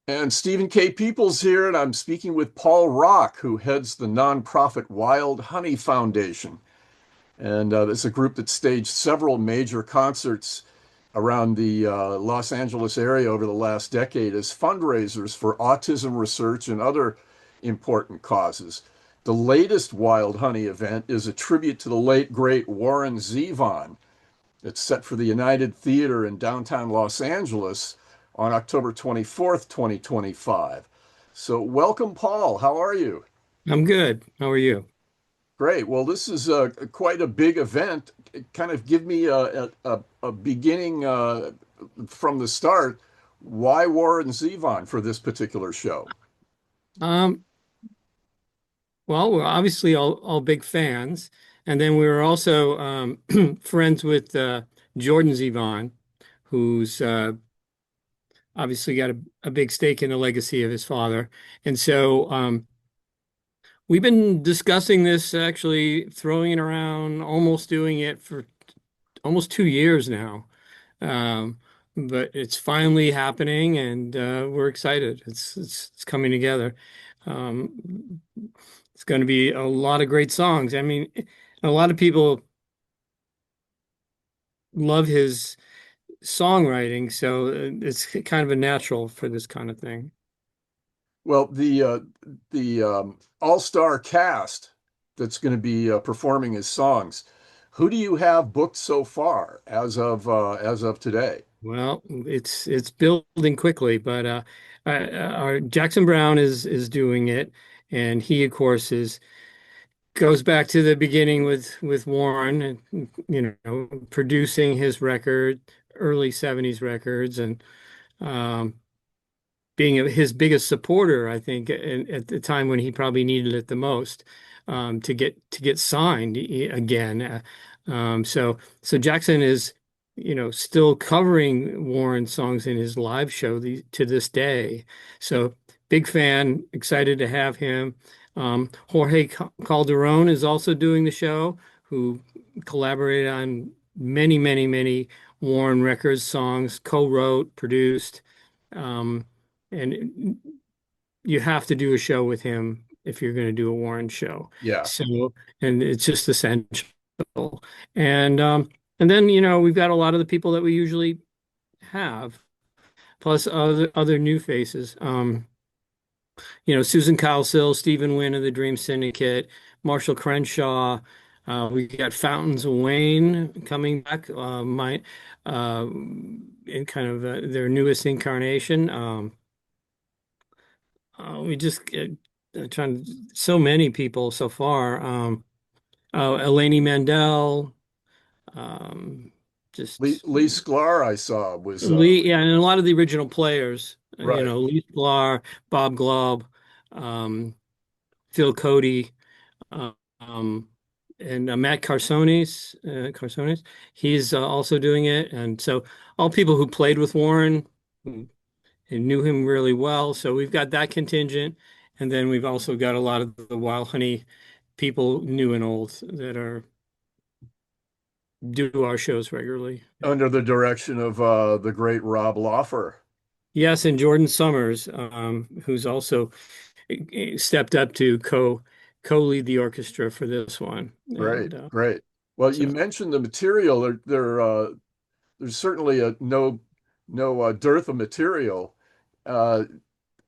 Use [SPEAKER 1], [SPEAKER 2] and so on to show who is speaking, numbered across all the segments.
[SPEAKER 1] And Stephen K. Peeples here, and I'm speaking with Paul Rock, who heads the nonprofit Wild Honey Foundation. And it's a group that staged several major concerts around the Los Angeles area over the last decade as fundraisers for autism research and other important causes. The latest Wild Honey event is a tribute to the late, great Warren Zevon. It's set for the United Theater in downtown Los Angeles on October 24th, 2025. So, welcome, Paul. How are you?
[SPEAKER 2] I'm good. How are you?
[SPEAKER 1] Great. Well, this is quite a big event. Kind of give me a beginning from the start. Why Warren Zevon for this particular show?
[SPEAKER 2] Um, well, we're obviously all big fans, and then we were also friends with Jordan Zevon, who's obviously got a big stake in the legacy of his father. And so we've been discussing this, actually throwing it around, almost doing it for almost 2 years now. Um, but it's finally happening, and we're excited. It's coming together. Um, it's going to be a lot of great songs. I mean, a lot of people love his songwriting, so it's kind of a natural for this kind of thing.
[SPEAKER 1] Well, the all-star cast that's going to be performing his songs. Who do you have booked so far as of today?
[SPEAKER 2] Well, it's building quickly, but our Jackson Browne is doing it, and he, of course, is goes back to the beginning with Warren, and producing his record, early '70s records, and um, being his biggest supporter, I think, at the time when he probably needed it the most, to get signed again. So Jackson is, still covering Warren songs in his live show to this day. So big fan, excited to have him. Jorge Calderon is also doing the show, who collaborated on many, many, many Warren records, songs, co-wrote, produced. Um, and you have to do a show with him if you're going to do a Warren show.
[SPEAKER 1] Yeah.
[SPEAKER 2] So, and it's just essential. And and then we've got a lot of the people that we usually have, plus other new faces. Susan Cowsill, Stephen Wynn of the Dream Syndicate, Marshall Crenshaw. We got Fountains of Wayne coming back, in kind of their newest incarnation. We just trying so many people so far. Eleni Mandell, um, just
[SPEAKER 1] Lee Sklar I saw was
[SPEAKER 2] Lee, yeah, and a lot of the original players.
[SPEAKER 1] right.
[SPEAKER 2] Lee Sklar, Bob Glaub, um, Phil Cody, uh, um, and Matt Cartsonis. He's also doing it, and so all people who played with Warren, and knew him really well. So we've got that contingent. And then we've also got a lot of the Wild Honey people, new and old, that are do our shows regularly. Yeah.
[SPEAKER 1] Under the direction of the great Rob Loffer.
[SPEAKER 2] Yes, and Jordan Summers, who's also stepped up to co-lead the orchestra for this one.
[SPEAKER 1] Great,
[SPEAKER 2] And
[SPEAKER 1] great. Well, you
[SPEAKER 2] so
[SPEAKER 1] mentioned the material. There's certainly no dearth of material. Uh,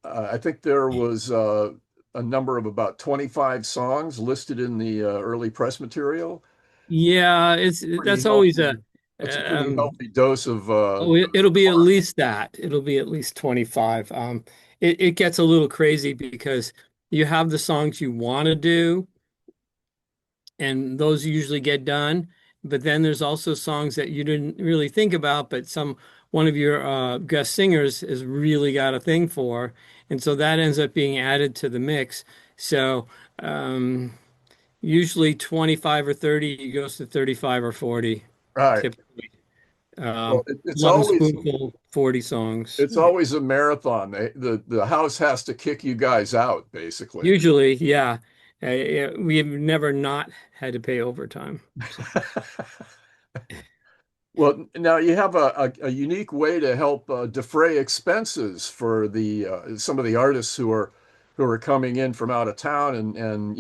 [SPEAKER 1] I think there was a number of about 25 songs listed in the early press material.
[SPEAKER 2] yeah, it's
[SPEAKER 1] Pretty
[SPEAKER 2] that's always a
[SPEAKER 1] healthy. That's a pretty
[SPEAKER 2] um,
[SPEAKER 1] healthy dose of
[SPEAKER 2] oh, it'll be at least that. It'll be at least 25. It gets a little crazy because you have the songs you want to do, and those usually get done. But then there's also songs that you didn't really think about, but one of your guest singers has really got a thing for, and so that ends up being added to the mix. So um, usually 25 or 30 goes to 35 or 40.
[SPEAKER 1] right.
[SPEAKER 2] Typically.
[SPEAKER 1] Well,
[SPEAKER 2] Lovin' Spoonful, 40 songs.
[SPEAKER 1] it's always a marathon. The house has to kick you guys out, basically.
[SPEAKER 2] Usually, yeah. We have never not had to pay overtime. So,
[SPEAKER 1] Well, now you have a unique way to help defray expenses for the some of the artists who are coming in from out of town and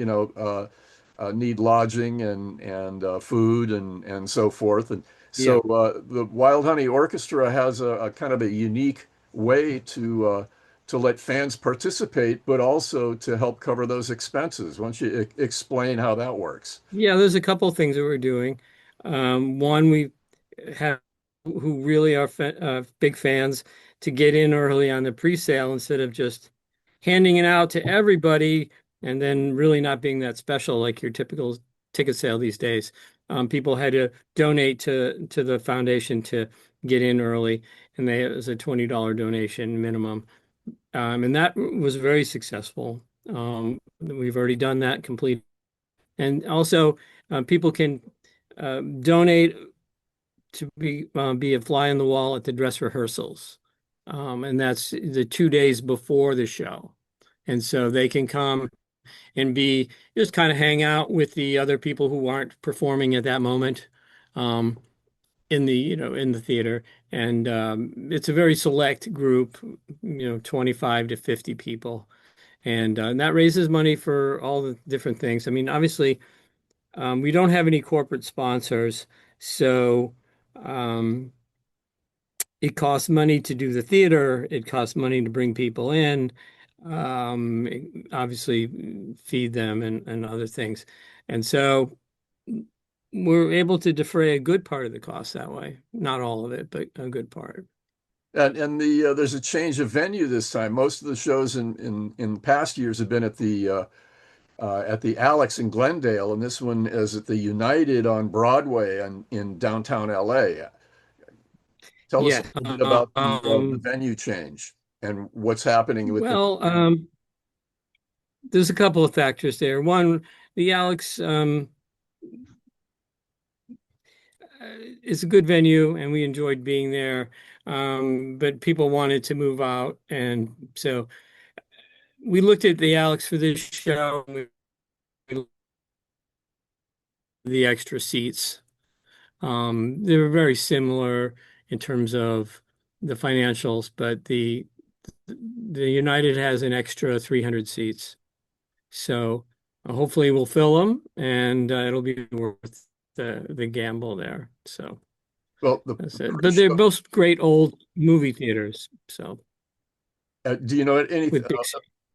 [SPEAKER 1] need lodging and food and so forth. And so
[SPEAKER 2] Yeah.
[SPEAKER 1] the Wild Honey Orchestra has a kind of a unique way to let fans participate, but also to help cover those expenses. Why don't you explain how that works?
[SPEAKER 2] Yeah, there's a couple of things that we're doing. One, we have who really are big fans to get in early on the pre-sale instead of just handing it out to everybody and then really not being that special like your typical ticket sale these days. People had to donate to the foundation to get in early, and it was a $20 donation minimum. And that was very successful. We've already done that complete. And also, people can donate to be a fly on the wall at the dress rehearsals. And that's the 2 days before the show. And so they can come and be just kind of hang out with the other people who aren't performing at that moment um, in the theater. And it's a very select group, 25 to 50 people. And that raises money for all the different things. I mean, obviously, we don't have any corporate sponsors, so um, it costs money to do the theater. It costs money to bring people in, obviously feed them and other things. And so we're able to defray a good part of the cost that way. Not all of it, but a good part.
[SPEAKER 1] And there's a change of venue this time. Most of the shows in past years have been at the Alex in Glendale, and this one is at the United on Broadway and in downtown L.A. Tell us a
[SPEAKER 2] Yeah.
[SPEAKER 1] little bit about the venue change and what's happening with the
[SPEAKER 2] Well, there's a couple of factors there. One, the Alex it's a good venue and we enjoyed being there. But people wanted to move out. And so we looked at the Alex for this show, and we the extra seats. They were very similar in terms of the financials, but the United has an extra 300 seats. So hopefully we'll fill them and it'll be worth the gamble there. So.
[SPEAKER 1] well
[SPEAKER 2] That's
[SPEAKER 1] the
[SPEAKER 2] it. But they're
[SPEAKER 1] pre-show.
[SPEAKER 2] both great old movie theaters. So
[SPEAKER 1] Do you know
[SPEAKER 2] with big,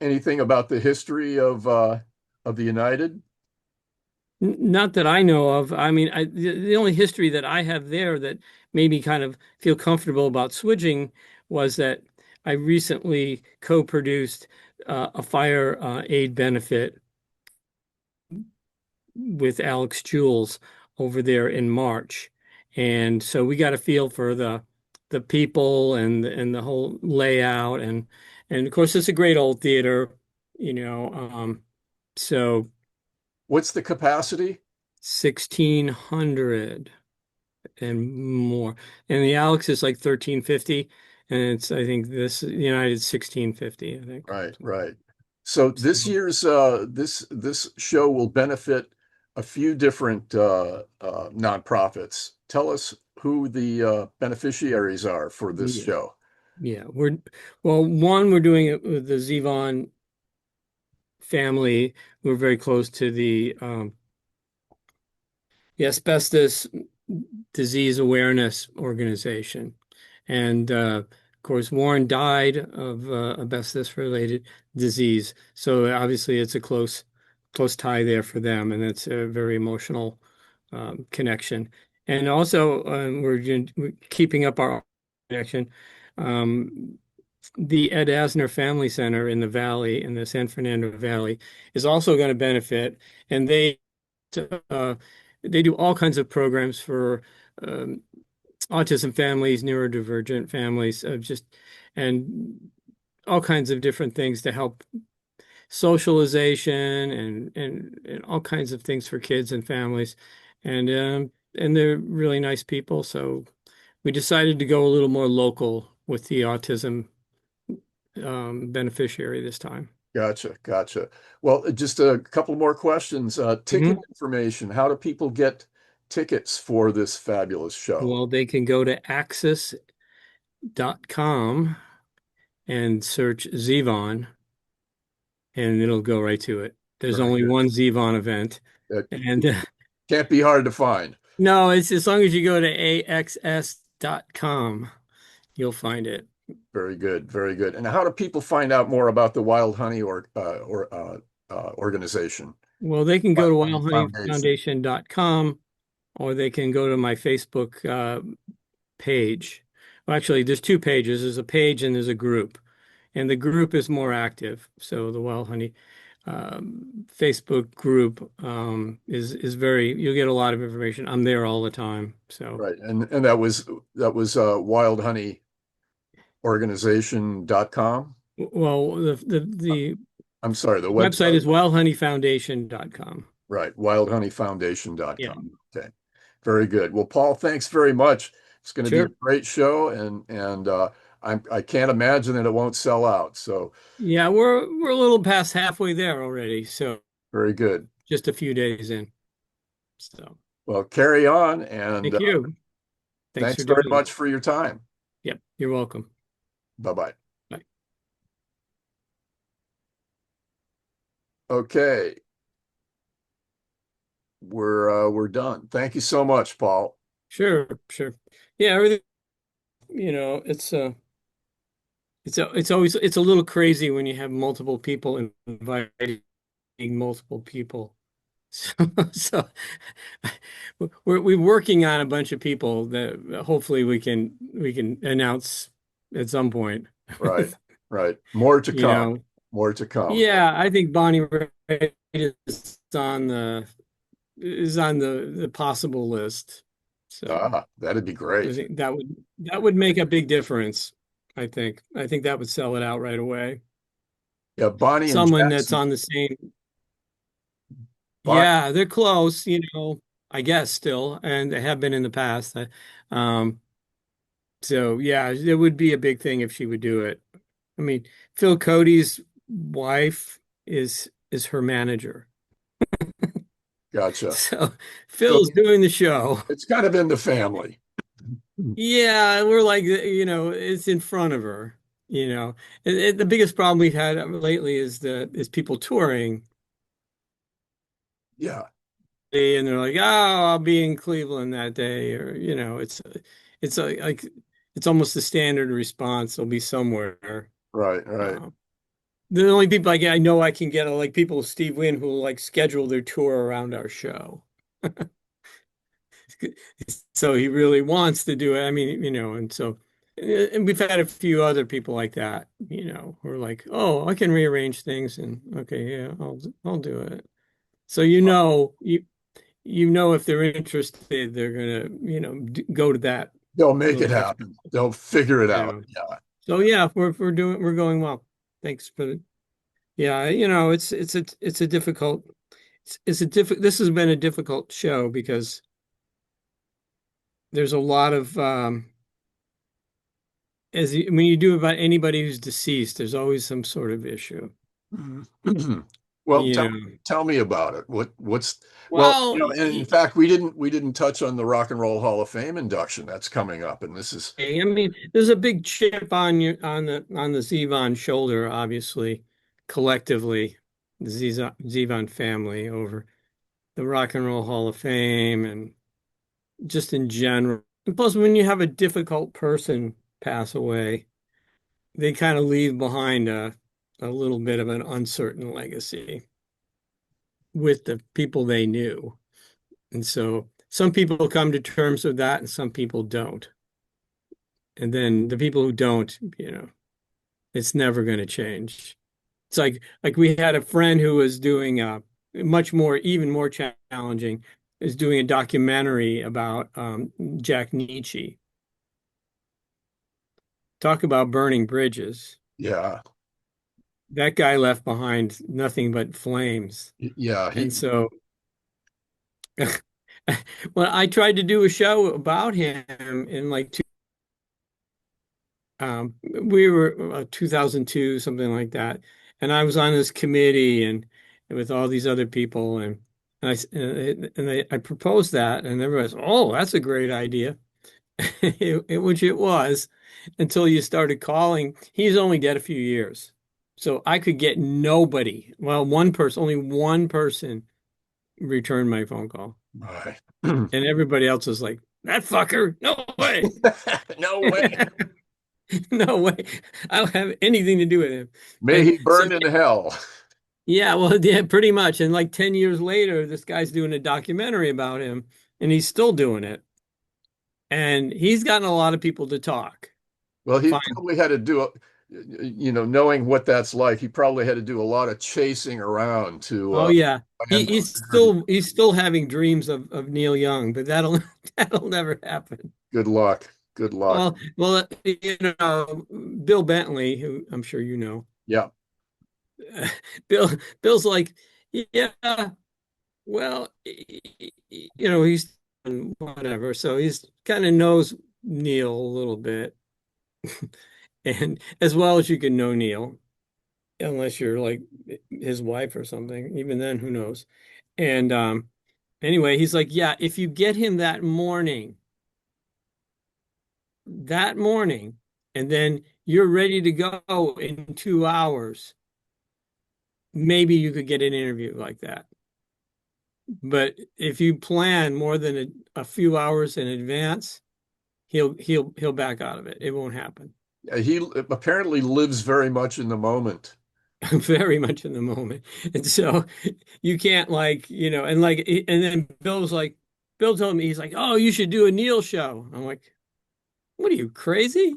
[SPEAKER 1] anything about the history of the United?
[SPEAKER 2] not that I know of. I mean, the only history that I have there that made me kind of feel comfortable about switching was that I recently co-produced a fire aid benefit with Alex Jules over there in March. And so we got a feel for the people and the whole layout and of course it's a great old theater, you know, so
[SPEAKER 1] What's the capacity?
[SPEAKER 2] 1600 and more. And the Alex is like 1350 and it's I think this United 1650, I think.
[SPEAKER 1] Right, right. So this
[SPEAKER 2] So,
[SPEAKER 1] year's this show will benefit a few different nonprofits. Tell us who the beneficiaries are for this
[SPEAKER 2] yeah.
[SPEAKER 1] show.
[SPEAKER 2] Yeah, we're doing it with the Zevon family. We're very close to the asbestos disease awareness organization. And of course, Warren died of asbestos related disease. So obviously it's a close tie there for them. And it's a very emotional connection. And also we're keeping up our connection. Um, the Ed Asner Family Center in the Valley, in the San Fernando Valley, is also going to benefit. And uh, they do all kinds of programs for um, autism families, neurodivergent families, just and all kinds of different things to help socialization and all kinds of things for kids and families. And they're really nice people. So we decided to go a little more local with the autism beneficiary this time.
[SPEAKER 1] Gotcha, gotcha. Well, just a couple more questions. Ticket
[SPEAKER 2] Hmm.
[SPEAKER 1] information. How do people tickets for this fabulous show?
[SPEAKER 2] Well, they can go to axis.com and search Zevon, and it'll go right to it. There's
[SPEAKER 1] Very
[SPEAKER 2] only
[SPEAKER 1] good.
[SPEAKER 2] one Zevon event,
[SPEAKER 1] That
[SPEAKER 2] and
[SPEAKER 1] can't be hard to find.
[SPEAKER 2] no, it's as long as you go to axs.com, you'll find it.
[SPEAKER 1] Very good. Very good. And how do people find out more about the Wild Honey organization,
[SPEAKER 2] Well, they can go
[SPEAKER 1] Wild
[SPEAKER 2] to
[SPEAKER 1] Honey Foundation?
[SPEAKER 2] wildhoneyfoundation.com, or they can go to my Facebook page. Well, actually, there's two pages. There's a page and there's a group, and the group is more active. So the Wild Honey Facebook group is very. You'll get a lot of information. I'm there all the time. So
[SPEAKER 1] Right. And that was Wild Honey Organization.com.
[SPEAKER 2] well, the
[SPEAKER 1] I'm sorry, the
[SPEAKER 2] website
[SPEAKER 1] website.
[SPEAKER 2] is wildhoneyfoundation.com.
[SPEAKER 1] Right,
[SPEAKER 2] Yeah,
[SPEAKER 1] wildhoneyfoundation.com. Okay. Very good. Well, Paul, thanks very much. It's going to be a
[SPEAKER 2] sure.
[SPEAKER 1] great show, and I can't imagine that it won't sell out. So
[SPEAKER 2] Yeah, we're a little past halfway there already. So
[SPEAKER 1] very good.
[SPEAKER 2] just a few days in. So
[SPEAKER 1] Well, carry on, and
[SPEAKER 2] thank you. Thanks
[SPEAKER 1] thanks
[SPEAKER 2] for
[SPEAKER 1] very
[SPEAKER 2] doing it.
[SPEAKER 1] much for your time.
[SPEAKER 2] Yep, you're welcome.
[SPEAKER 1] Bye-bye.
[SPEAKER 2] Bye.
[SPEAKER 1] Okay, we're done. Thank you so much, Paul.
[SPEAKER 2] Sure, sure. Yeah, everything, it's always it's a little crazy when you have multiple people inviting multiple people. So, so we're working on a bunch of people that hopefully we can announce at some point.
[SPEAKER 1] Right, right. More to
[SPEAKER 2] You
[SPEAKER 1] come.
[SPEAKER 2] know,
[SPEAKER 1] More to come.
[SPEAKER 2] yeah, I think Bonnie Raitt is on the possible list. So
[SPEAKER 1] That'd be
[SPEAKER 2] I
[SPEAKER 1] great.
[SPEAKER 2] think that would make a big difference. I think that would sell it out right away.
[SPEAKER 1] Yeah, Bonnie and
[SPEAKER 2] Someone that's
[SPEAKER 1] Jackson.
[SPEAKER 2] on the same,
[SPEAKER 1] Bon,
[SPEAKER 2] yeah, they're close, I guess still, and they have been in the past. Um, so yeah, it would be a big thing if she would do it. I mean, Phil Cody's wife is her manager.
[SPEAKER 1] gotcha.
[SPEAKER 2] So
[SPEAKER 1] So
[SPEAKER 2] Phil's doing the show.
[SPEAKER 1] it's kind of in the family.
[SPEAKER 2] Yeah, we're like, it's in front of her, The biggest problem we've had lately is people touring,
[SPEAKER 1] Yeah,
[SPEAKER 2] and they're like, "Oh, I'll be in Cleveland that day," or like it's almost the standard response. They'll be somewhere.
[SPEAKER 1] right, right.
[SPEAKER 2] Uh, the only people I know I can get are like people, Steve Wynn, who like schedule their tour around our show. So he really wants to do it. I mean, and we've had a few other people like that, who are like, "Oh, I can rearrange things," and okay, yeah, I'll do it. So if they're interested, they're gonna, go to that
[SPEAKER 1] They'll make
[SPEAKER 2] little
[SPEAKER 1] it
[SPEAKER 2] extra.
[SPEAKER 1] happen. They'll figure it out.
[SPEAKER 2] Yeah.
[SPEAKER 1] Yeah,
[SPEAKER 2] So yeah, we're going well. Thanks for the, yeah, it's a difficult this has been a difficult show because there's a lot of when you do about anybody who's deceased, there's always some sort of issue.
[SPEAKER 1] Mhm. Well,
[SPEAKER 2] You
[SPEAKER 1] tell
[SPEAKER 2] know,
[SPEAKER 1] tell me about it. What's well,
[SPEAKER 2] well,
[SPEAKER 1] and in fact, we didn't touch on the Rock and Roll Hall of Fame induction that's coming up, and this is
[SPEAKER 2] I mean, there's a big chip on the Zevon shoulder, obviously, collectively, the Zevon family over the Rock and Roll Hall of Fame and just in general. And plus, when you have a difficult person pass away, they kind of leave behind a little bit of an uncertain legacy with the people they knew. And so some people come to terms with that and some people don't. And then the people who don't, it's never going to change. It's like we had a friend who was doing even more challenging, is doing a documentary about Jack Nietzsche. Talk about burning bridges.
[SPEAKER 1] yeah,
[SPEAKER 2] That guy left behind nothing but flames.
[SPEAKER 1] yeah.
[SPEAKER 2] And
[SPEAKER 1] He
[SPEAKER 2] so well, I tried to do a show about him in like we were 2002, something like that. And I was on this committee and with all these other people, and I proposed that, and everybody's, oh, that's a great idea. Which it was until you started calling. He's only dead a few years. So I could get nobody. Well, one person, only one person returned my phone call.
[SPEAKER 1] Right.
[SPEAKER 2] And everybody else was like, that fucker, no way.
[SPEAKER 1] No way.
[SPEAKER 2] No way. I don't have anything to do with him.
[SPEAKER 1] May
[SPEAKER 2] And
[SPEAKER 1] he
[SPEAKER 2] so,
[SPEAKER 1] burn in hell.
[SPEAKER 2] yeah, well, yeah, pretty much. And like 10 years later, this guy's doing a documentary about him, and he's still doing it. And he's gotten a lot of people to talk.
[SPEAKER 1] Well, he
[SPEAKER 2] Fine.
[SPEAKER 1] probably had to do knowing what that's like, he probably had to do a lot of chasing around to
[SPEAKER 2] Oh yeah.
[SPEAKER 1] land those
[SPEAKER 2] He's
[SPEAKER 1] interviews.
[SPEAKER 2] still having dreams of Neil Young, but that'll that'll never happen.
[SPEAKER 1] Good luck. Good luck.
[SPEAKER 2] Bill Bentley, who I'm sure you know,
[SPEAKER 1] Yeah,
[SPEAKER 2] Bill Bill's like, yeah, well, he's whatever. So he's kind of knows Neil a little bit, and as well as you can know Neil, unless you're like his wife or something. Even then, who knows? And anyway, he's like, yeah, if you get him that morning, and then you're ready to go in 2 hours, maybe you could get an interview like that. But if you plan more than a few hours in advance, he'll back out of it. It won't happen.
[SPEAKER 1] he apparently lives very much in the moment.
[SPEAKER 2] Very much in the moment. And so you can't and then Bill told me, he's like, oh, you should do a Neil show. I'm like, what are you, crazy?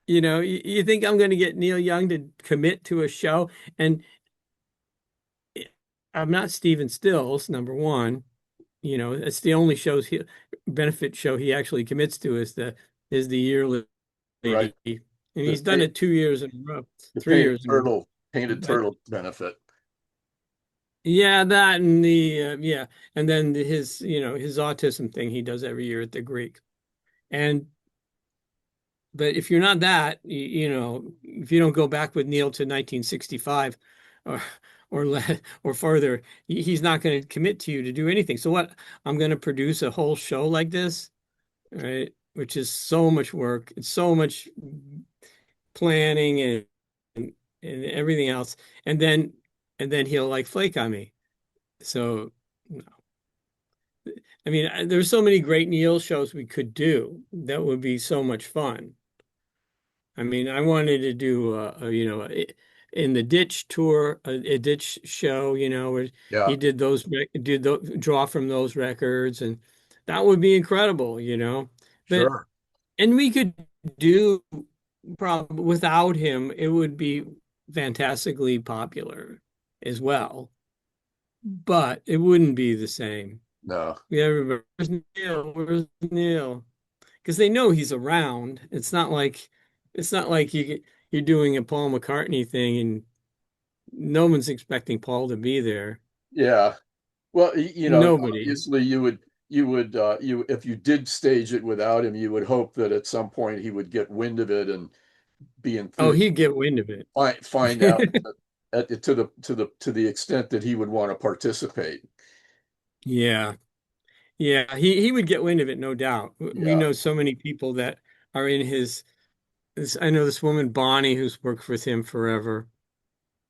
[SPEAKER 2] You think I'm going to get Neil Young to commit to a show? And I'm not Stephen Stills, number one. It's the only benefit show he actually commits to is the yearly.
[SPEAKER 1] Right.
[SPEAKER 2] And
[SPEAKER 1] The,
[SPEAKER 2] he's done it 2 years in a row,
[SPEAKER 1] the
[SPEAKER 2] 3 years in a row.
[SPEAKER 1] painted
[SPEAKER 2] But
[SPEAKER 1] turtle benefit.
[SPEAKER 2] yeah, that and and then his autism thing he does every year at the Greek. And but if you're not that, if you don't go back with Neil to 1965 or or further, he's not going to commit to you to do anything. So what? I'm going to produce a whole show like this, right? Which is so much work. It's so much planning and everything else. And then he'll like flake on me. So no. I mean, there's so many great Neil shows we could do that would be so much fun. I mean, I wanted to do in the Ditch tour, a Ditch show, where
[SPEAKER 1] Yeah,
[SPEAKER 2] he draw from those records, and that would be incredible. But
[SPEAKER 1] sure.
[SPEAKER 2] and we could do probably without him, it would be fantastically popular as well, but it wouldn't be the same.
[SPEAKER 1] No.
[SPEAKER 2] Yeah, everybody, where's Neil? Where's Neil? Because they know he's around. It's not like you're doing a Paul McCartney thing and no one's expecting Paul to be there.
[SPEAKER 1] Yeah. Well,
[SPEAKER 2] Nobody.
[SPEAKER 1] obviously you if you did stage it without him, you would hope that at some point he would get wind of it and be
[SPEAKER 2] Oh,
[SPEAKER 1] enthused,
[SPEAKER 2] he'd get wind of it.
[SPEAKER 1] find out to the extent that he would want to participate.
[SPEAKER 2] Yeah. Yeah, he would get wind of it, no doubt. We
[SPEAKER 1] Yeah.
[SPEAKER 2] know so many people that are in I know this woman Bonnie who's worked with him forever.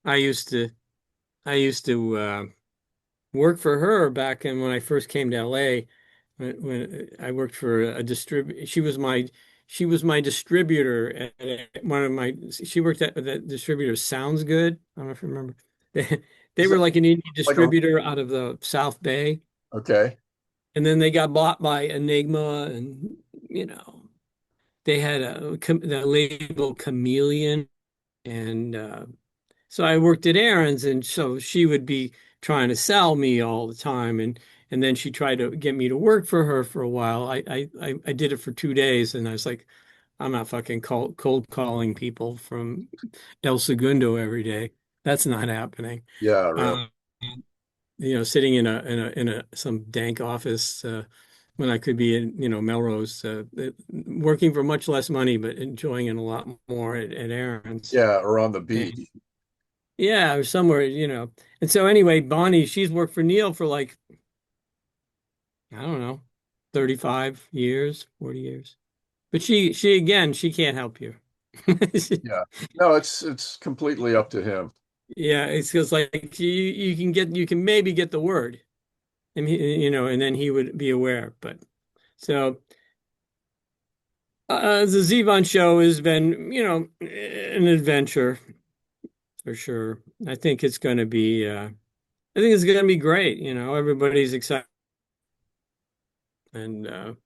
[SPEAKER 2] I used to work for her back when I first came to LA. When I worked for a distrib she was my distributor at one of my she worked at that distributor Sounds Good. I don't know if you remember. They
[SPEAKER 1] Is
[SPEAKER 2] were
[SPEAKER 1] it
[SPEAKER 2] like an indie
[SPEAKER 1] like a
[SPEAKER 2] distributor out of the South Bay,
[SPEAKER 1] okay?
[SPEAKER 2] and then they got bought by Enigma, and they had the label Chameleon, and so I worked at Aaron's, and so she would be trying to sell me all the time, and then she tried to get me to work for her for a while. I did it for 2 days, and I was like, I'm not fucking cold calling people from El Segundo every day. That's not happening.
[SPEAKER 1] Yeah, really.
[SPEAKER 2] Um, Sitting in a some dank office when I could be in Melrose, working for much less money, but enjoying it a lot more at Aaron's.
[SPEAKER 1] Yeah, or on the beach.
[SPEAKER 2] Yeah, or somewhere, you know. And so anyway, Bonnie, she's worked for Neil for like, I don't know, 35 years, 40 years. But she again, she can't help you.
[SPEAKER 1] Yeah. No, it's completely up to him.
[SPEAKER 2] Yeah, it's because like you can maybe get the word, and you know, and then he would be aware. But so the Zevon show has been, you know, an adventure for sure. I think it's going to be great. You know, everybody's excited, and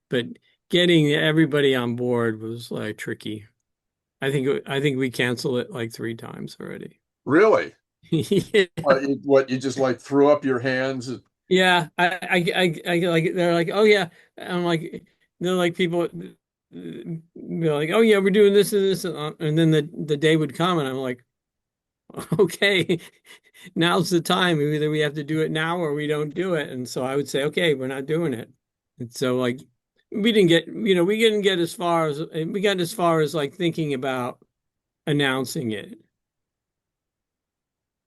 [SPEAKER 2] but getting everybody on board was like tricky. I think we canceled it like 3 times already.
[SPEAKER 1] Really?
[SPEAKER 2] Yeah.
[SPEAKER 1] What you just like threw up your hands?
[SPEAKER 2] Yeah, I like they're like, oh yeah, I'm like, they're like people, they're like, oh yeah, we're doing this and this, and then the day would come, and I'm like, okay, now's the time. Either we have to do it now or we don't do it, and so I would say, okay, we're not doing it. And so like, we didn't get, you know, we didn't get as far as we got as far as like thinking about announcing it,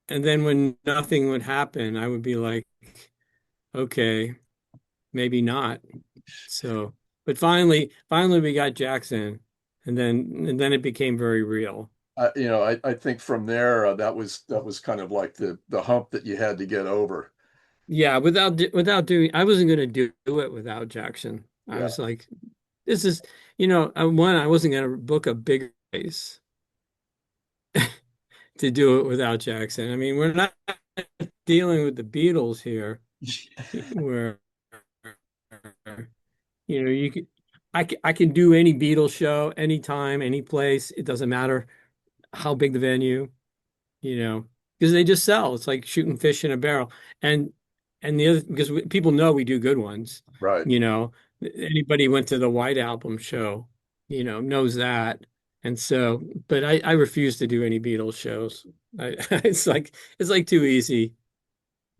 [SPEAKER 2] and then when nothing would happen, I would be like, okay, maybe not. So, but finally we got Jackson, and then it became very real.
[SPEAKER 1] I think from there that was kind of like the hump that you had to get over.
[SPEAKER 2] Yeah, without doing, I wasn't going to do it without Jackson. I
[SPEAKER 1] Yeah,
[SPEAKER 2] was like, this is, you know, one, I wasn't going to book a bigger place to do it without Jackson. I mean, we're not dealing with the Beatles here, where you know you can. I can do any Beatles show anytime, any place. It doesn't matter how big the venue. You know, because they just sell. It's like shooting fish in a barrel. And the other because people know we do good ones.
[SPEAKER 1] right.
[SPEAKER 2] You know, anybody went to the White Album show, you know, knows that. And so, but I refuse to do any Beatles shows. It's like too easy.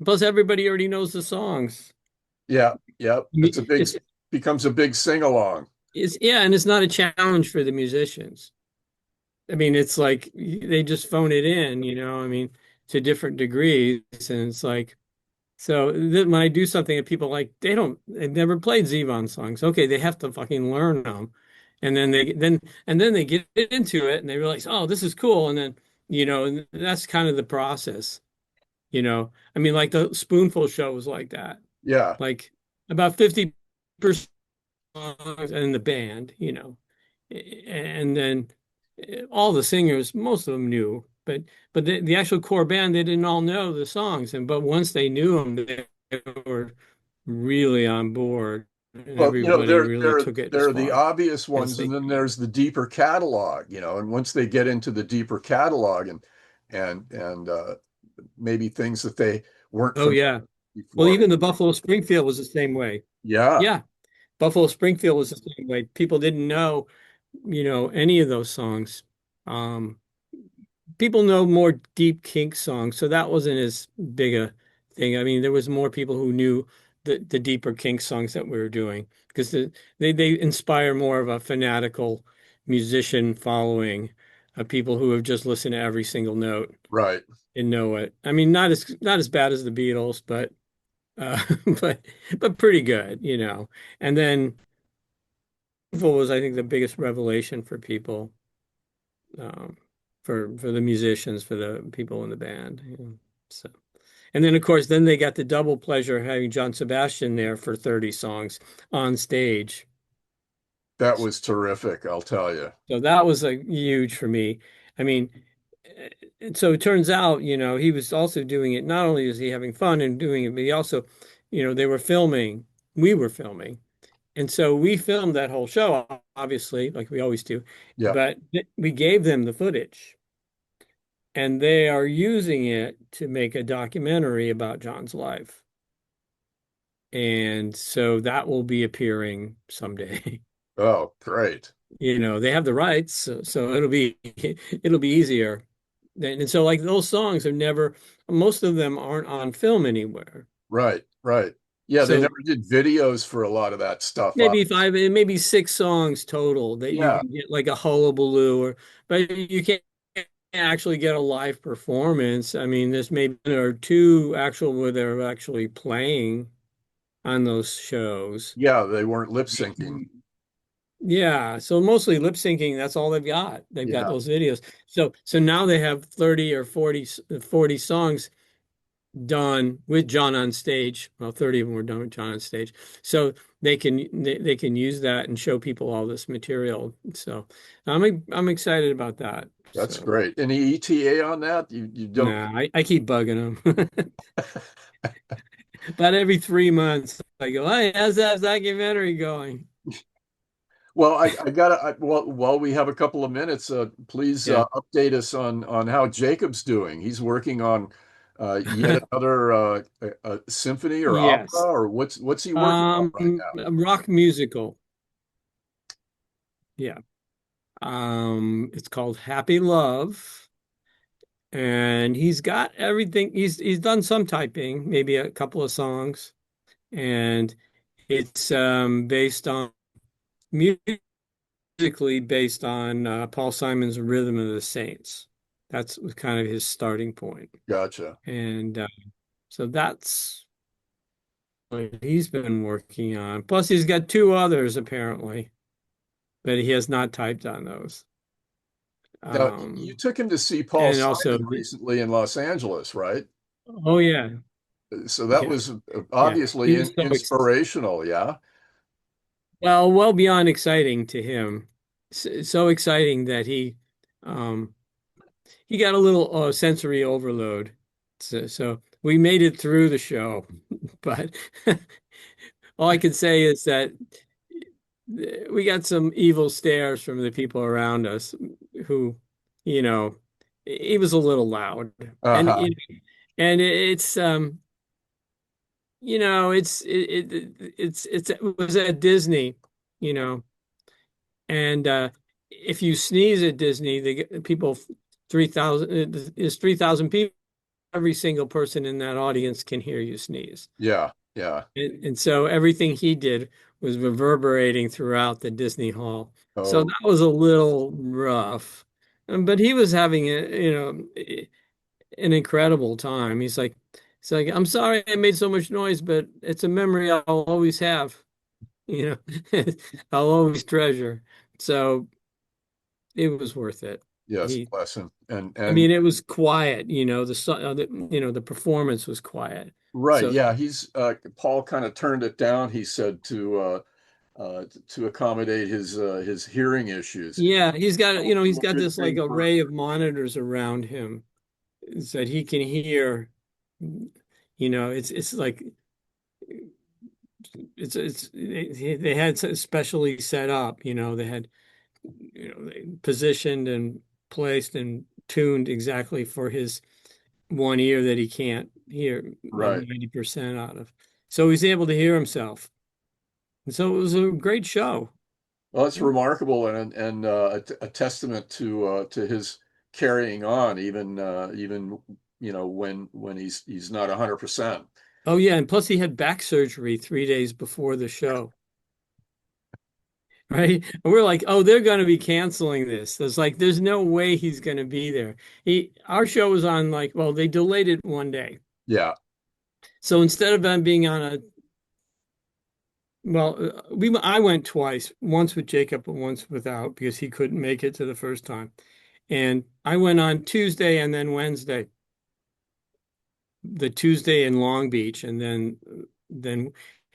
[SPEAKER 2] Plus, everybody already knows the songs.
[SPEAKER 1] Yeah, yeah.
[SPEAKER 2] I mean,
[SPEAKER 1] Becomes a big sing along.
[SPEAKER 2] it's yeah, and it's not a challenge for the musicians. I mean, it's like they just phone it in, you know. I mean, to different degrees, and it's like so then when I do something that people like, they've never played Zevon songs. Okay, they have to fucking learn them, and then they get into it and they realize, oh, this is cool, and then you know, and that's kind of the process, you know. I mean, like the Spoonful show was like that,
[SPEAKER 1] Yeah,
[SPEAKER 2] like about 50% songs and the band, you know, and then all the singers, most of them knew, but the actual core band, they didn't all know the songs, and but once they knew them, they were really on board, and
[SPEAKER 1] well,
[SPEAKER 2] everybody really took it as
[SPEAKER 1] there are the
[SPEAKER 2] far
[SPEAKER 1] obvious
[SPEAKER 2] as
[SPEAKER 1] ones, and
[SPEAKER 2] they.
[SPEAKER 1] then there's the deeper catalog, and once they get into the deeper catalog and maybe things that they weren't
[SPEAKER 2] Oh
[SPEAKER 1] familiar
[SPEAKER 2] yeah,
[SPEAKER 1] with
[SPEAKER 2] well,
[SPEAKER 1] before.
[SPEAKER 2] even the Buffalo Springfield was the same way.
[SPEAKER 1] Yeah,
[SPEAKER 2] Yeah, Buffalo Springfield was the same way. People didn't know, you know, any of those songs. Um, People know more deep kink songs, so that wasn't as big a thing. I mean, there was more people who knew the deeper kink songs that we were doing because they inspire more of a fanatical musician following of people who have just listened to every single note
[SPEAKER 1] right.
[SPEAKER 2] and know it. I mean, not as bad as the Beatles, but uh, but pretty good, you know. And then was I think the biggest revelation for people, um, for the musicians, for the people in the band. You know. So, and then of course, then they got the double pleasure of having John Sebastian there for 30 songs on stage.
[SPEAKER 1] That was terrific, I'll tell you.
[SPEAKER 2] So that was a huge for me. I mean, so it turns out, you know, he was also doing it. Not only is he having fun and doing it, but he also, you know, they were filming. We were filming. And so we filmed that whole show, obviously, like we always do,
[SPEAKER 1] Yeah.
[SPEAKER 2] but we gave them the footage. And they are using it to make a documentary about John's life. And so that will be appearing someday.
[SPEAKER 1] Oh, great.
[SPEAKER 2] You know, they have the rights, so it'll be easier. And so like those songs are never, most of them aren't on film anywhere.
[SPEAKER 1] Right, right. Yeah, they
[SPEAKER 2] So
[SPEAKER 1] never did videos for a lot of that stuff.
[SPEAKER 2] maybe five, maybe 6 songs total that you
[SPEAKER 1] Yeah,
[SPEAKER 2] can get like a hullabaloo or but you can't. actually get a live performance. I mean, there's maybe one or two actual where they're actually playing on those shows.
[SPEAKER 1] Yeah, they weren't lip syncing.
[SPEAKER 2] Yeah, so mostly lip syncing, that's all they've got. They've got
[SPEAKER 1] Yeah,
[SPEAKER 2] those videos. So now they have 30 or 40 songs done with John on stage. Well, 30 of them were done with John on stage. So they can use that and show people all this material. So I'm excited about that.
[SPEAKER 1] that's
[SPEAKER 2] So
[SPEAKER 1] great. Any ETA on that? You don't.
[SPEAKER 2] nah, I keep bugging them. About every 3 months, I go, hey, how's that documentary going?
[SPEAKER 1] Well, I gotta. Well, while we have a couple of minutes, please
[SPEAKER 2] Yeah.
[SPEAKER 1] update us on how Jacob's doing. He's working on yet another symphony or opera,
[SPEAKER 2] Yes.
[SPEAKER 1] or what's he working on right now?
[SPEAKER 2] A rock musical. Yeah. It's called Happy Love, and he's got everything. He's done some typing, maybe a couple of songs, and it's based on musically based on Paul Simon's Rhythm of the Saints. That's kind of his starting point,
[SPEAKER 1] Gotcha.
[SPEAKER 2] and so that's what he's been working on. Plus, he's got two others apparently, but he has not typed on those.
[SPEAKER 1] Now, you
[SPEAKER 2] Um,
[SPEAKER 1] took him to see Paul
[SPEAKER 2] and also,
[SPEAKER 1] Simon recently in Los Angeles, right?
[SPEAKER 2] oh yeah,
[SPEAKER 1] So that
[SPEAKER 2] yeah,
[SPEAKER 1] was
[SPEAKER 2] yeah. He
[SPEAKER 1] obviously
[SPEAKER 2] was
[SPEAKER 1] inspirational, yeah.
[SPEAKER 2] well beyond exciting to him. So exciting that um, he got a little sensory overload. So we made it through the show, but all I can say is that we got some evil stares from the people around us who, you know, he was a little loud. And
[SPEAKER 1] Uh-huh.
[SPEAKER 2] and it's it was at Disney, you know, and if you sneeze at Disney, they get people 3,000 is 3,000 people. Every single person in that audience can hear you sneeze.
[SPEAKER 1] Yeah, yeah.
[SPEAKER 2] And so everything he did was reverberating throughout the Disney Hall. So
[SPEAKER 1] Oh,
[SPEAKER 2] that was a little rough. But he was having an incredible time. He's like, I'm sorry I made so much noise, but it's a memory I'll always have, you know, I'll always treasure. So it was worth it.
[SPEAKER 1] yes,
[SPEAKER 2] He,
[SPEAKER 1] bless him.
[SPEAKER 2] I
[SPEAKER 1] And
[SPEAKER 2] mean, it was quiet, the performance was quiet.
[SPEAKER 1] right,
[SPEAKER 2] So
[SPEAKER 1] yeah, he's Paul kind of turned it down, he said, to accommodate his hearing issues.
[SPEAKER 2] yeah, he's
[SPEAKER 1] Little
[SPEAKER 2] got this like
[SPEAKER 1] thing for
[SPEAKER 2] array of monitors around him that he can hear. It's like they had specially set up, they had they positioned and placed and tuned exactly for his one ear that he can't hear like
[SPEAKER 1] right.
[SPEAKER 2] 90% out of. So he's able to hear himself. And so it was a great show.
[SPEAKER 1] Well, it's remarkable and a testament to his carrying on even when he's not 100%.
[SPEAKER 2] Oh yeah, and plus he had back surgery 3 days before the show. Right? And we're like, oh, they're going to be canceling this. It's like, there's no way he's going to be there. Our show was on like, well, they delayed it one day.
[SPEAKER 1] Yeah.
[SPEAKER 2] So instead of them being on I went twice, once with Jacob, but once without because he couldn't make it to the first time. And I went on Tuesday and then Wednesday, the Tuesday in Long Beach, and then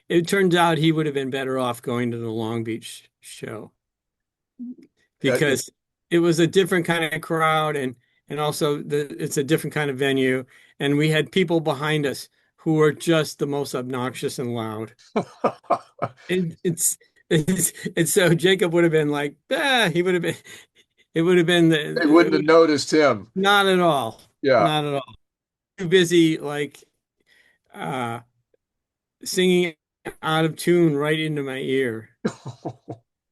[SPEAKER 2] it turns out he would have been better off going to the Long Beach show
[SPEAKER 1] It,
[SPEAKER 2] because it was a different kind of crowd and also it's a different kind of venue and we had people behind us who were just the most obnoxious and loud. And and so Jacob would have been like, he would have been it would have been
[SPEAKER 1] they wouldn't have noticed him.
[SPEAKER 2] not at all.
[SPEAKER 1] Yeah.
[SPEAKER 2] Not at all. Too busy like uh singing out of tune right into my ear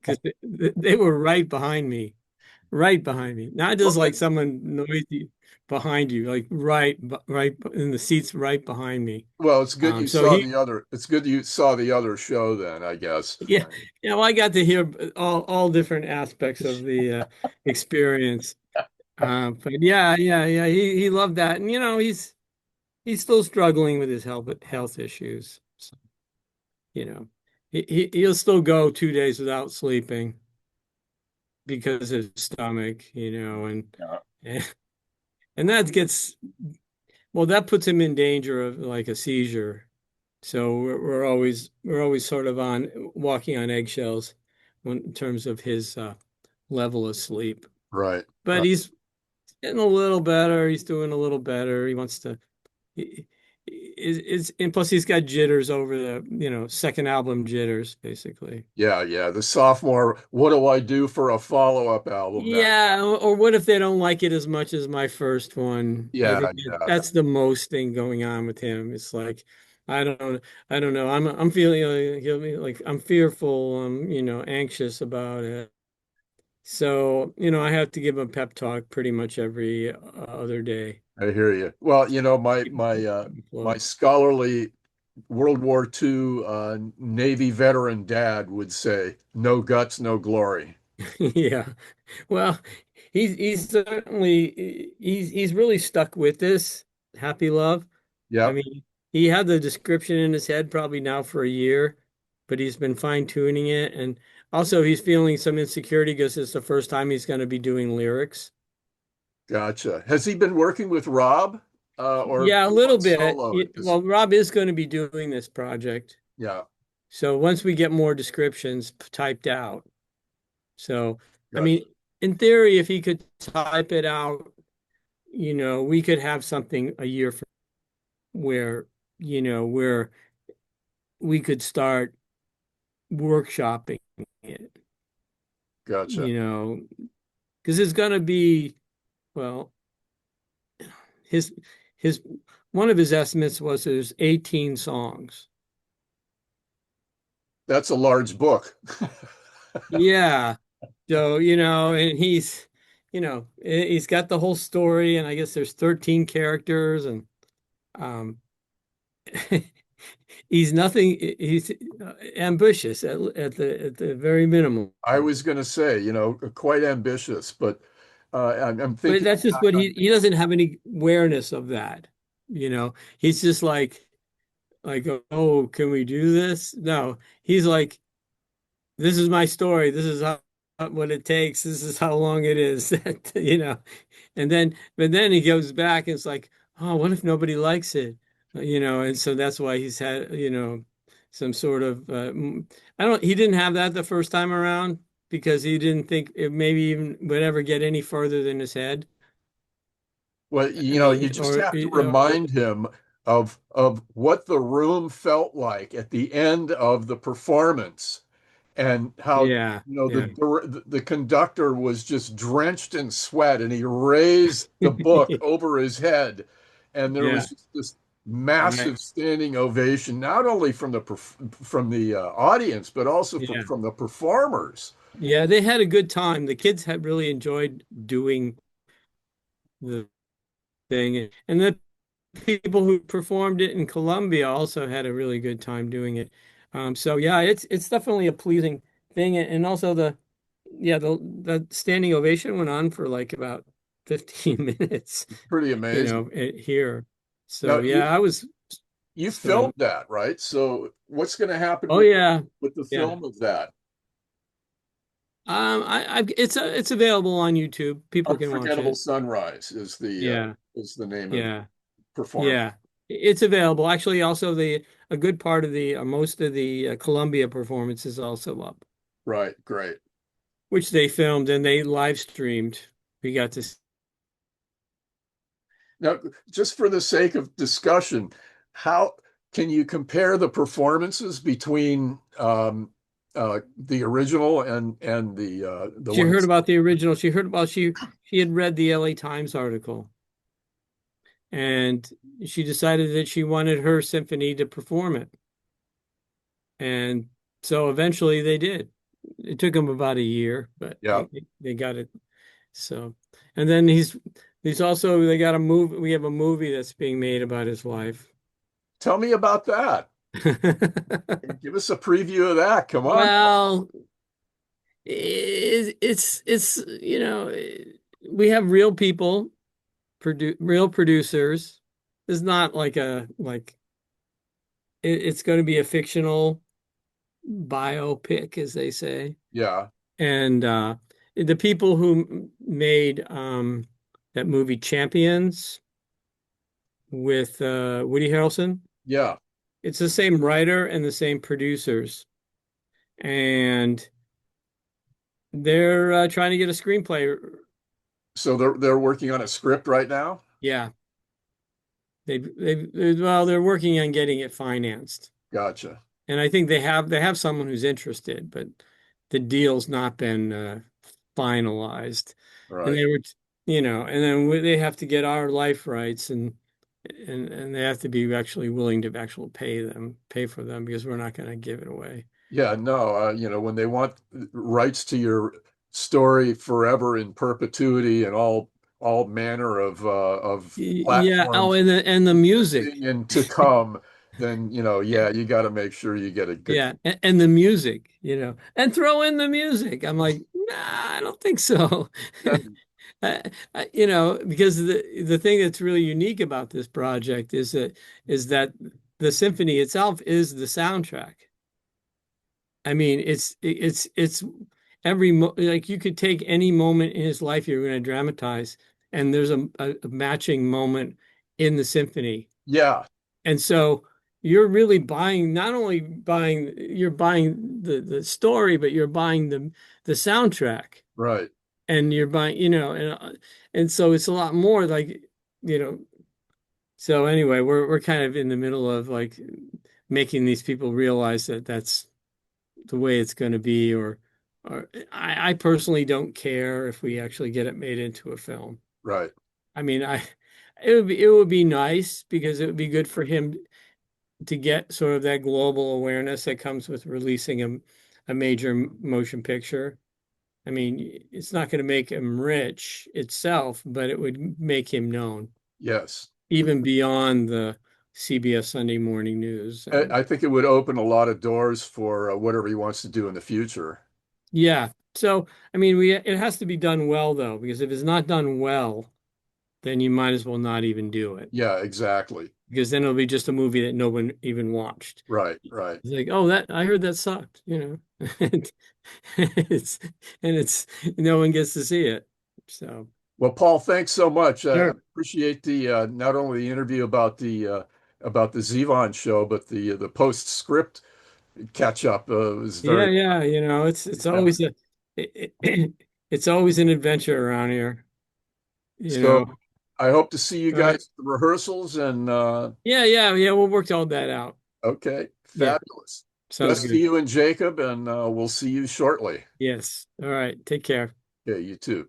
[SPEAKER 2] because they were right behind me. Not just
[SPEAKER 1] Well,
[SPEAKER 2] like someone noisy behind you, like right in the seats right behind me.
[SPEAKER 1] it's good you
[SPEAKER 2] So
[SPEAKER 1] saw the other. It's good you saw the other show then, I guess.
[SPEAKER 2] yeah, well, I got to hear all different aspects of the experience. But yeah. He loved that, and he's still struggling with his health issues. So, you know, he'll still go 2 days without sleeping because of his stomach,
[SPEAKER 1] Yeah.
[SPEAKER 2] and and that gets well, that puts him in danger of like a seizure. So we're always sort of on walking on eggshells in terms of his level of sleep.
[SPEAKER 1] Right.
[SPEAKER 2] But he's getting a little better. He's doing a little better. He wants to. And plus he's got jitters over the second album jitters basically.
[SPEAKER 1] Yeah. The sophomore, what do I do for a follow-up album now?
[SPEAKER 2] Yeah, or what if they don't like it as much as my first one? I
[SPEAKER 1] Yeah,
[SPEAKER 2] think
[SPEAKER 1] yeah.
[SPEAKER 2] that's the most thing going on with him. It's like I don't I don't know. I'm feeling like he'll be like I'm fearful, anxious about it. So, I have to give him a pep talk pretty much every other day.
[SPEAKER 1] I hear you. Well, my
[SPEAKER 2] Keep
[SPEAKER 1] my uh
[SPEAKER 2] him
[SPEAKER 1] my
[SPEAKER 2] afloat.
[SPEAKER 1] scholarly World War II Navy veteran dad would say, no guts, no glory.
[SPEAKER 2] Yeah. Well, he's certainly he's really stuck with this happy love. I
[SPEAKER 1] Yep,
[SPEAKER 2] mean, he had the description in his head probably now for a year, but he's been fine tuning it. And also, he's feeling some insecurity because it's the first time he's going to be doing lyrics.
[SPEAKER 1] gotcha. Has he been working with Rob or
[SPEAKER 2] Yeah, a
[SPEAKER 1] he
[SPEAKER 2] little
[SPEAKER 1] went
[SPEAKER 2] bit.
[SPEAKER 1] solo?
[SPEAKER 2] Well, Rob is going to be doing this project.
[SPEAKER 1] Yeah,
[SPEAKER 2] So once we get more descriptions typed out. So, I
[SPEAKER 1] gotcha,
[SPEAKER 2] mean, in theory, if he could type it out, we could have something a year from where we could start workshopping it,
[SPEAKER 1] gotcha.
[SPEAKER 2] you know, because it's going to be, well, his, his, one of his estimates was there's 18 songs.
[SPEAKER 1] That's a large book.
[SPEAKER 2] Yeah. So, and he's got the whole story, and I guess there's 13 characters, and um, he's nothing, he's ambitious at the very minimum.
[SPEAKER 1] I was going to say, quite ambitious, but I'm
[SPEAKER 2] But
[SPEAKER 1] thinking
[SPEAKER 2] that's just what
[SPEAKER 1] back
[SPEAKER 2] he doesn't have any awareness of that. He's just like, oh, can we do this? No, he's like, this is my story. This is how what it takes. This is how long it is. But then he goes back and it's like, oh, what if nobody likes it? And so that's why he's had, some sort of he didn't have that the first time around because he didn't think it maybe even would ever get any further than his head.
[SPEAKER 1] well,
[SPEAKER 2] I
[SPEAKER 1] you
[SPEAKER 2] mean,
[SPEAKER 1] just have to remind him of what the room felt like at the end of the performance and how
[SPEAKER 2] yeah, yeah.
[SPEAKER 1] the conductor was just drenched in sweat and he raised the book over his head and there was
[SPEAKER 2] Yeah,
[SPEAKER 1] just this
[SPEAKER 2] right.
[SPEAKER 1] massive standing ovation not only from the audience but also
[SPEAKER 2] Yeah.
[SPEAKER 1] from the performers.
[SPEAKER 2] Yeah, they had a good time. The kids had really enjoyed doing the thing. And the people who performed it in Colombia also had a really good time doing it. So yeah, it's definitely a pleasing thing. And also the standing ovation went on for like about 15 minutes,
[SPEAKER 1] Pretty amazing.
[SPEAKER 2] here. So
[SPEAKER 1] Now
[SPEAKER 2] yeah, I was
[SPEAKER 1] you filmed
[SPEAKER 2] stunned.
[SPEAKER 1] that, right? So what's going to happen
[SPEAKER 2] Oh
[SPEAKER 1] with
[SPEAKER 2] yeah.
[SPEAKER 1] the
[SPEAKER 2] Yeah.
[SPEAKER 1] film of that?
[SPEAKER 2] It's available on YouTube. People can watch
[SPEAKER 1] Unforgettable
[SPEAKER 2] it.
[SPEAKER 1] Sunrise
[SPEAKER 2] Yeah.
[SPEAKER 1] is the name of the
[SPEAKER 2] Yeah.
[SPEAKER 1] performance.
[SPEAKER 2] Yeah, it's available. Actually, also a good part of the most of the Columbia performance is also up,
[SPEAKER 1] Right, great.
[SPEAKER 2] which they filmed and they live streamed. We got to.
[SPEAKER 1] Now, just for the sake of discussion, how can you compare the performances between the original and the
[SPEAKER 2] She
[SPEAKER 1] one
[SPEAKER 2] heard
[SPEAKER 1] that's
[SPEAKER 2] about the original. She had read the L.A. Times article, and she decided that she wanted her symphony to perform it, and so eventually they did. It took them about a year, but
[SPEAKER 1] yeah.
[SPEAKER 2] they got it. So, and then he's also they got a movie. We have a movie that's being made about his life.
[SPEAKER 1] Tell me about that. Give us a preview of that. Come on.
[SPEAKER 2] Well, it's we have real people, real producers. It's not like it's going to be a fictional biopic, as they say.
[SPEAKER 1] Yeah.
[SPEAKER 2] And the people who made that movie Champions with Woody Harrelson,
[SPEAKER 1] Yeah.
[SPEAKER 2] it's the same writer and the same producers. And they're trying to get a screenplay.
[SPEAKER 1] So they're working on a script right now?
[SPEAKER 2] Yeah, well, they're working on getting it financed.
[SPEAKER 1] Gotcha.
[SPEAKER 2] And I think they have someone who's interested, but the deal's not been finalized. And
[SPEAKER 1] Right.
[SPEAKER 2] they were, and then they have to get our life rights, and they have to be actually willing to actually pay for them because we're not going to give it away.
[SPEAKER 1] Yeah, no, when they want rights to your story forever in perpetuity and all manner of
[SPEAKER 2] Yeah. Oh,
[SPEAKER 1] platforms
[SPEAKER 2] and the music.
[SPEAKER 1] existing and to come, then yeah, you got to make sure you get a good.
[SPEAKER 2] Yeah, and the music, and throw in the music. I'm like, nah, I don't think so. Because the thing that's really unique about this project is that the symphony itself is the soundtrack. I mean, it's every mo like you could take any moment in his life you're going to dramatize, and there's a matching moment in the symphony.
[SPEAKER 1] Yeah,
[SPEAKER 2] And so you're really buying, not only buying, you're buying the story, but you're buying the soundtrack,
[SPEAKER 1] right.
[SPEAKER 2] and you're buying, and so it's a lot more like, you know, so anyway, we're kind of in the middle of like making these people realize that that's the way it's going to be, or I personally don't care if we actually get it made into a film.
[SPEAKER 1] Right.
[SPEAKER 2] I mean, it would be nice because it would be good for him to get sort of that global awareness that comes with releasing a major motion picture. I mean, it's not going to make him rich itself, but it would make him known,
[SPEAKER 1] Yes.
[SPEAKER 2] even beyond the CBS Sunday Morning News. And
[SPEAKER 1] I think it would open a lot of doors for whatever he wants to do in the future.
[SPEAKER 2] yeah, so I mean, it has to be done well though, because if it's not done well, then you might as well not even do it,
[SPEAKER 1] Yeah, exactly.
[SPEAKER 2] because then it'll be just a movie that no one even watched.
[SPEAKER 1] Right, right.
[SPEAKER 2] It's like, oh, that I heard that sucked, and it's and it's no one gets to see it. So
[SPEAKER 1] Well, Paul, thanks so much. I
[SPEAKER 2] sure.
[SPEAKER 1] appreciate the not only the interview about the Zevon show, but the postscript catch up was
[SPEAKER 2] Yeah,
[SPEAKER 1] very
[SPEAKER 2] yeah, it's
[SPEAKER 1] yeah.
[SPEAKER 2] always it's always an adventure around here, you
[SPEAKER 1] So
[SPEAKER 2] know.
[SPEAKER 1] I hope to see you
[SPEAKER 2] All
[SPEAKER 1] guys
[SPEAKER 2] right.
[SPEAKER 1] at the rehearsals and
[SPEAKER 2] Yeah, yeah, yeah, we'll work all that out.
[SPEAKER 1] okay,
[SPEAKER 2] Yeah,
[SPEAKER 1] fabulous.
[SPEAKER 2] sounds
[SPEAKER 1] Best to
[SPEAKER 2] good.
[SPEAKER 1] you and Jacob, and we'll see you shortly.
[SPEAKER 2] Yes. All right. Take care.
[SPEAKER 1] Okay, you too.